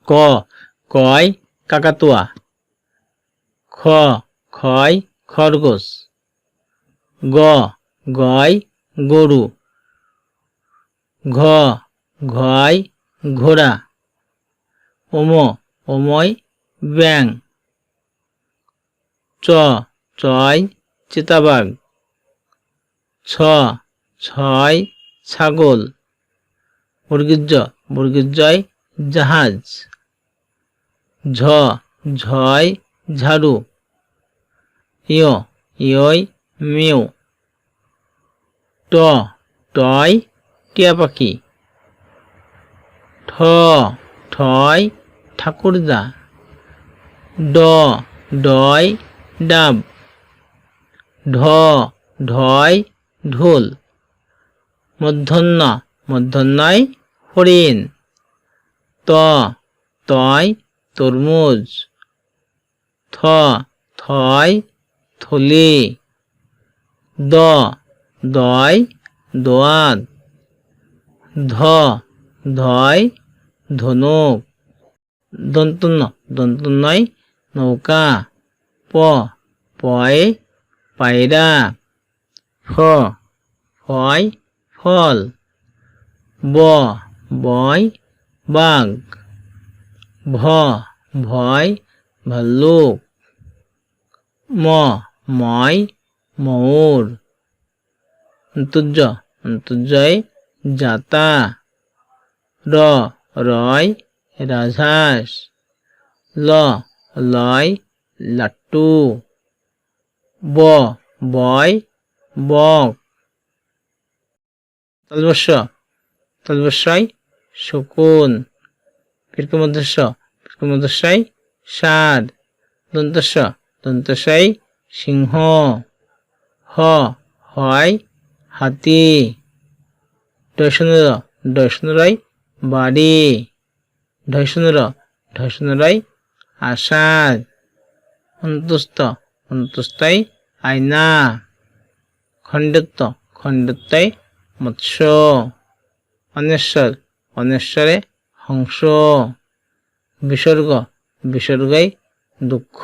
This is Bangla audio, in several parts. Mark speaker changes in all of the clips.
Speaker 1: ক কয় কাকাতুয়া, খ খয় খরগোশ, গ গয় গরু, ঘ ঘয় ঘোড়া, অময় ব্যাঙ, চয় চিতাবাঘ, ছয় ছাগল, বর্গীয় জাহাজ, ঝয় ঝাড়ু, ইয় মেয়, টয় টিয়া পাখি, ঠয় ঠাকুরদা, ডয় ডাব, ঢয় ঢোল, মূর্ধন্যয় হরিণ, তয় তরমুজ, থয় থলি, দয় দোয়াত, ধয় ধনুক, দন্তন্যয় নৌকা, পয় পায়রা, ফয় ফল, বয় বাঘ, ভয় ভাল্লুক, ময় ময়ূর, অন্তর্জয় জাতা, রয় রাজহাঁস, লয় লাট্টু, বয় বক, তালবস্যয় শকুন, পিতৃমধ্যস্বয় ষাঁড়, দন্তস্বয় সিংহ, হয় হাতি, ডয়শূন্যয় বাড়ি, ঢয়শূন্যয় আষাঢ়, অন্তস্থয় আয়না, খণ্ডত্বয় মৎস্য, অনেশ্বরে হংস, বিসর্গয় দুঃখ,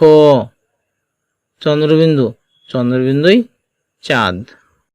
Speaker 1: চন্দ্রবিন্দুই চাঁদ।